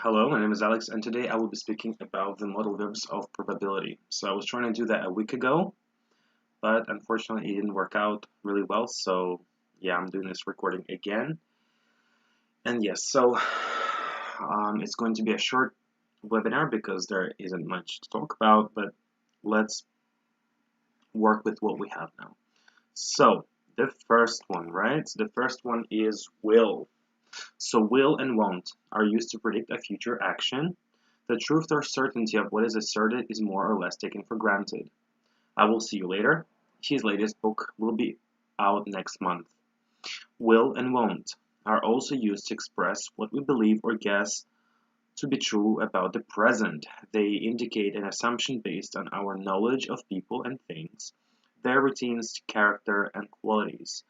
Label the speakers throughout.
Speaker 1: Hello, my name is Alex, and today I will be speaking about the modal verbs of probability. So I was trying to do that a week ago, but unfortunately it didn't work out really well. So yeah, I'm doing this recording again. And yes, so it's going to be a short webinar because there isn't much to talk about, but let's work with what we have now. So the first one, right? The first one is will. So will and won't are used to predict a future action. The truth or certainty of what is asserted is more or less taken for granted. I will see you later. His latest book will be out next month. Will and won't are also used to express what we believe or guess to be true about the present. They indicate an assumption based on our knowledge of people and things, their routines, character, and qualities.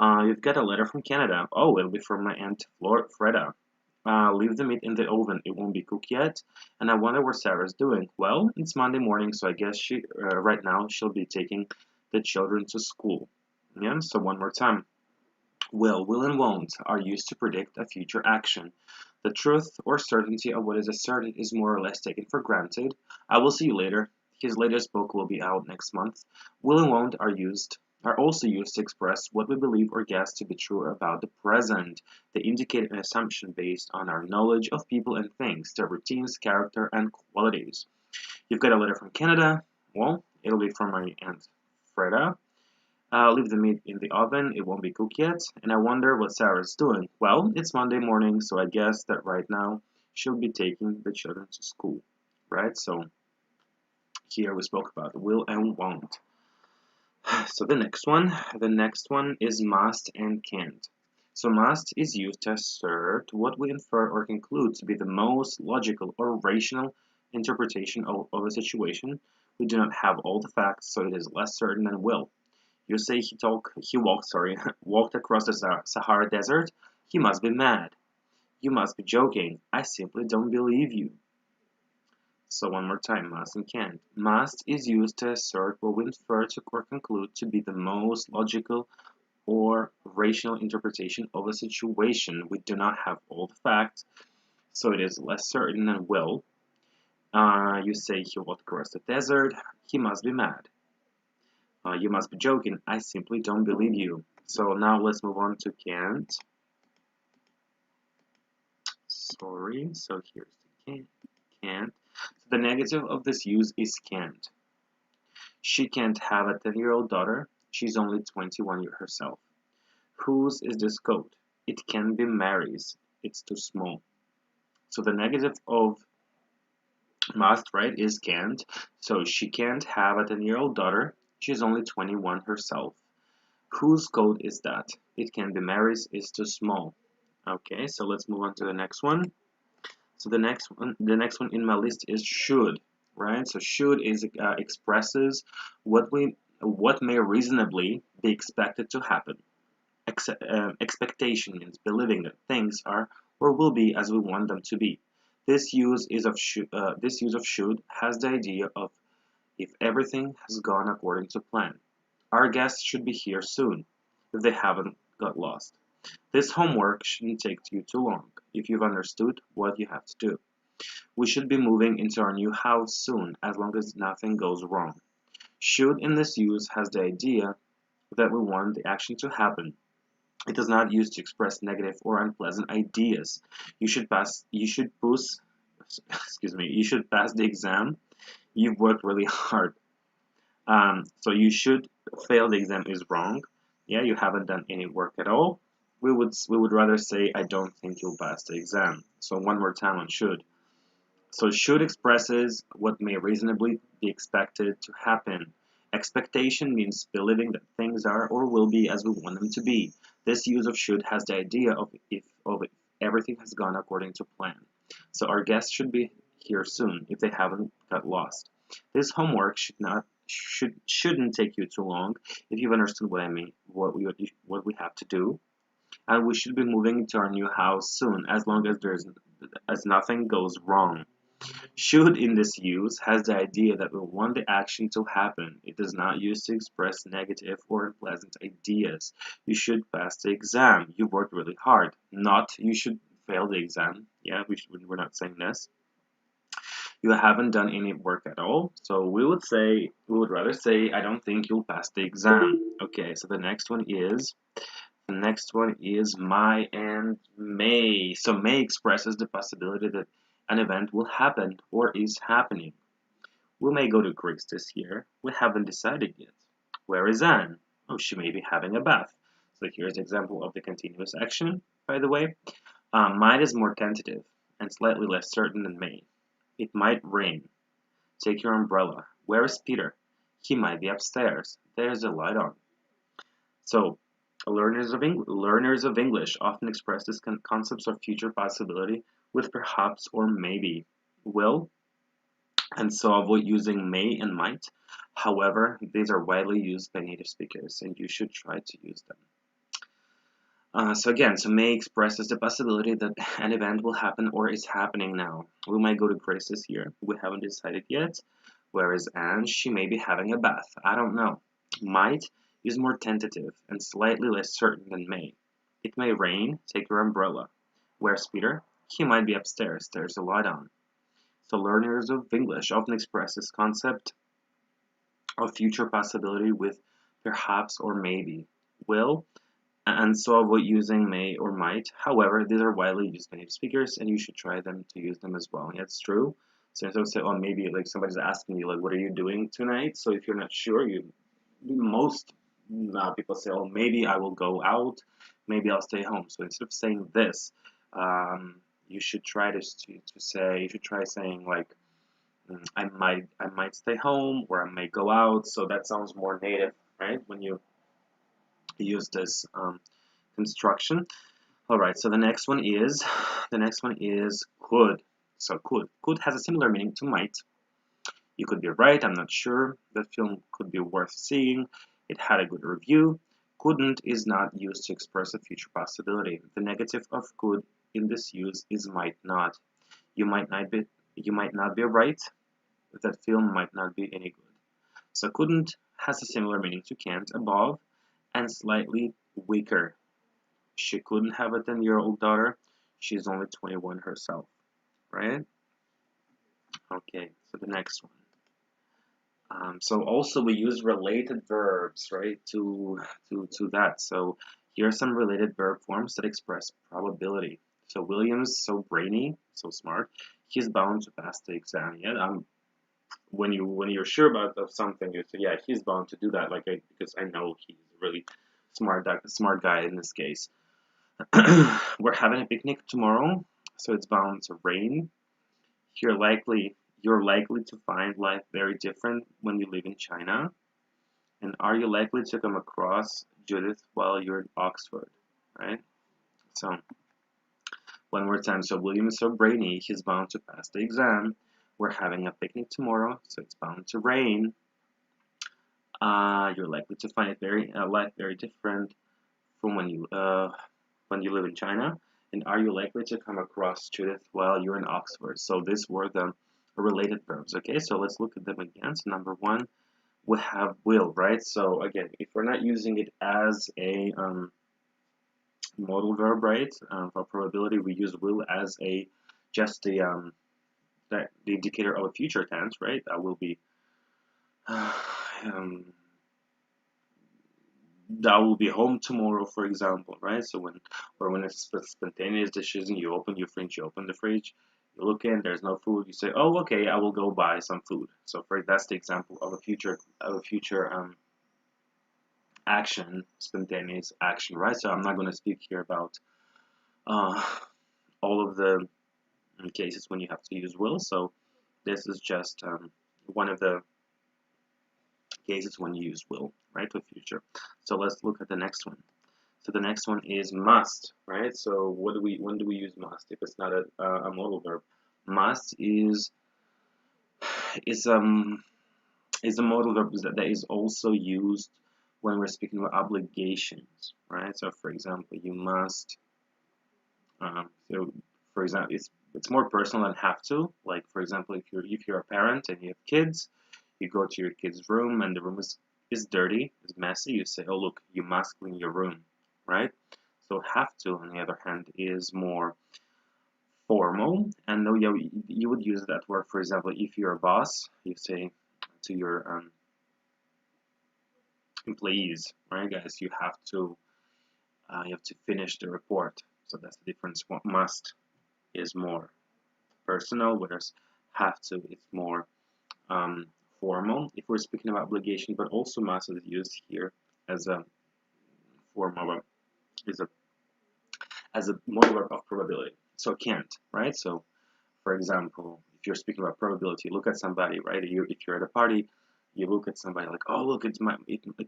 Speaker 1: You've got a letter from Canada. Oh, it'll be from my aunt Freda. Leave the meat in the oven. It won't be cooked yet. And I wonder what Sarah's doing. Well, it's Monday morning, so I guess right now she'll be taking the children to school. Yeah. So one more time. Will and won't are used to predict a future action. The truth or certainty of what is asserted is more or less taken for granted. I will see you later. His latest book will be out next month. Will and won't are also used to express what we believe or guess to be true about the present. They indicate an assumption based on our knowledge of people and things, their routines, character, and qualities. You've got a letter from Canada. Well, it'll be from my aunt Freda. Leave the meat in the oven, it won't be cooked yet. And I wonder what Sarah's doing. Well, it's Monday morning, so I guess that right now she'll be taking the children to school. Right? So here we spoke about will and won't. So the next one is must and can't. So must is used to assert what we infer or conclude to be the most logical or rational interpretation of a situation. We do not have all the facts, so it is less certain than will. You say walked across the Sahara Desert. He must be mad. You must be joking. I simply don't believe you. So one more time, must and can't. Must is used to assert what we infer to or conclude to be the most logical or rational interpretation of a situation. We do not have all the facts, so it is less certain than will. You say he walked across the desert. He must be mad. You must be joking. I simply don't believe you. So now let's move on to can't. Sorry. So here's the can't. So the negative of this use is can't. She can't have a 10-year-old daughter. She's only 21 herself. Whose is this coat? It can be Mary's. It's too small. So the negative of must, right, is can't. So she can't have a 10-year-old daughter. She's only 21 herself. Whose coat is that? It can be Mary's. It's too small. Okay, so let's move on to the next one. So the next one in my list is should, right? So should is expresses what may reasonably be expected to happen. Expectation means believing that things are or will be as we want them to be. This use of should has the idea of if everything has gone according to plan. Our guests should be here soon, if they haven't got lost. This homework shouldn't take you too long, if you've understood what you have to do. We should be moving into our new house soon, as long as nothing goes wrong. Should in this use has the idea that we want the action to happen. It is not used to express negative or unpleasant ideas. You should pass the exam. You've worked really hard. So you should fail the exam is wrong. Yeah, you haven't done any work at all. We would rather say I don't think you'll pass the exam. So one more time on should. So should expresses what may reasonably be expected to happen. Expectation means believing that things are or will be as we want them to be. This use of should has the idea of if everything has gone according to plan. So our guests should be here soon if they haven't got lost. This homework shouldn't take you too long if you've understood what I mean, what we have to do. And we should be moving to our new house soon, as long as nothing goes wrong. Should in this use has the idea that we want the action to happen. It is not used to express negative or unpleasant ideas. You should pass the exam. You worked really hard. Not you should failed the exam. Yeah, we're not saying this. You haven't done any work at all. So we would rather say, I don't think you'll pass the exam. Okay, so the next one is my and may. So may expresses the possibility that an event will happen or is happening. We may go to Greece this year. We haven't decided yet. Where is Anne? Oh, she may be having a bath. So here's an example of the continuous action, by the way. Might is more tentative and slightly less certain than may. It might rain. Take your umbrella. Where is Peter? He might be upstairs. There's a light on. So, learners of English often express these concepts of future possibility with perhaps or maybe, will, and so avoid using may and might. However, these are widely used by native speakers, and you should try to use them. So may expresses the possibility that an event will happen or is happening now. We might go to Greece this year. We haven't decided yet. Whereas Anne, she may be having a bath. I don't know. Might is more tentative and slightly less certain than may. It may rain. Take your umbrella. Where's Peter? He might be upstairs. There's a light on. So learners of English often express this concept of future possibility with perhaps or maybe, will, and so avoid using may or might. However, these are widely used by native speakers, and you should try them to use them as well. Yeah, it's true. So instead of say, oh, maybe like somebody's asking you, like, what are you doing tonight? So if you're not sure, most people say, oh, maybe I will go out, maybe I'll stay home. So instead of saying this, you should try saying like, I might stay home, or I may go out. So that sounds more native, right? When you use this construction. All right, so the next one is could. So could has a similar meaning to might. You could be right, I'm not sure. That film could be worth seeing. It had a good review. Couldn't is not used to express a future possibility. The negative of could in this use is might not. You might not be right. That film might not be any good. So couldn't has a similar meaning to can't above and slightly weaker. She couldn't have a 10-year-old daughter. She's only 21 herself, right? Okay, so the next one. So also we use related verbs, right, to that. So here are some related verb forms that express probability. So William's so brainy, so smart. He's bound to pass the exam. Yeah, when you're sure about something, you say, yeah, he's bound to do that. Because I know he's really smart guy in this case. We're having a picnic tomorrow, so it's bound to rain. You're likely to find life very different when you live in China. And are you likely to come across Judith while you're in Oxford, right? So one more time. So William is so brainy, he's bound to pass the exam. We're having a picnic tomorrow, so it's bound to rain. You're likely to find life very different from when you live in China. And are you likely to come across Judith while you're in Oxford? So these were the related verbs. Okay, so let's look at them again. So number one, we have will, right? So again, if we're not using it as a modal verb, right, for probability, we use will as just the indicator of a future tense, right? That will be that will be home tomorrow, for example, right? So when it's a spontaneous decision, you open your fridge, you look in, there's no food, you say, oh, okay, I will go buy some food. So that's the example of a future action, spontaneous action, right? So I'm not going to speak here about all of the cases when you have to use will. So this is just one of the cases when you use will, right, with future. So let's look at the next one. So the next one is must, right? So when do we use must if it's not a modal verb? Must is a modal verb that is also used when we're speaking about obligations, right? So for example, you must. So for example, it's more personal than have to. Like for example, if you're a parent and you have kids, you go to your kid's room and the room is dirty, is messy. You say, oh look, you must clean your room, right? So have to, on the other hand, is more formal, and though you would use that word, for example, if you're a boss, you say to your employees, right, guys, you have to finish the report. So that's the difference. What must is more personal, whereas have to is more formal if we're speaking about obligation, but also must is used here as a form of as a modal verb of probability. So can't, right? So for example, if you're speaking about probability, look at somebody, right? If you're at a party, you look at somebody like, oh look, it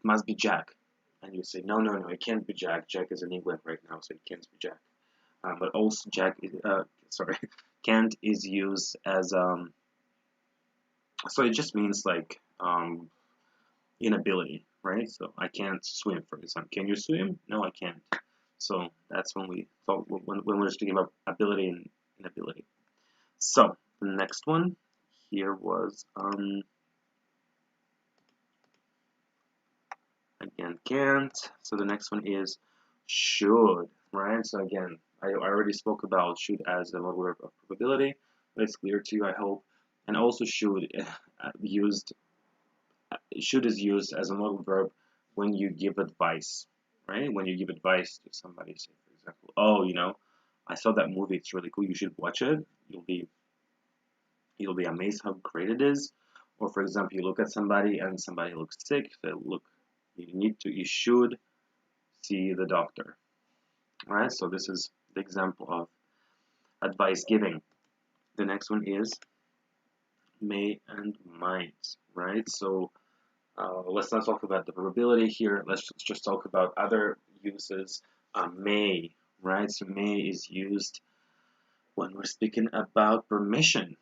Speaker 1: must be Jack, and you say no, it can't be Jack. Jack is in England right now, so it can't be Jack. But also Jack is, can't is used as so it just means like inability, right? So I can't swim, for example. Can you swim? No, I can't. So that's when we're speaking about ability and inability. So the next one here was again can't. So the next one is should, right? So again, I already spoke about should as a modal verb of probability. It's clear to you, I hope. And also should is used as a modal verb when you give advice, right? When you give advice to somebody, say for example, oh, I saw that movie, it's really cool, you should watch it. You'll be amazed how great it is. Or for example, you look at somebody and somebody looks sick, so look, you should see the doctor, right? So this is the example of advice giving. The next one is may and might, right? So let's not talk about the probability here. Let's just talk about other uses. May, right? So may is used when we're speaking about permission.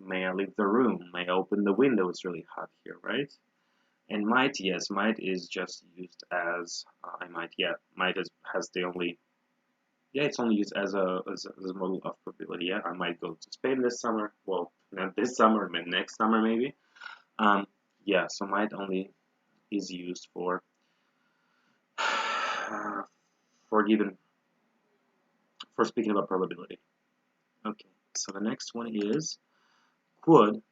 Speaker 1: May I leave the room? May I open the window? It's really hot here, right? And might, yes, might is just used as I might. Yeah, might has the only. Yeah, it's only used as a model of probability. Yeah, I might go to Spain this summer. Well, not this summer, but next summer maybe. Yeah, so might only is used for speaking about probability. Okay, so the next one is could,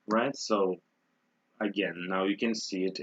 Speaker 1: right? So again, now you can see it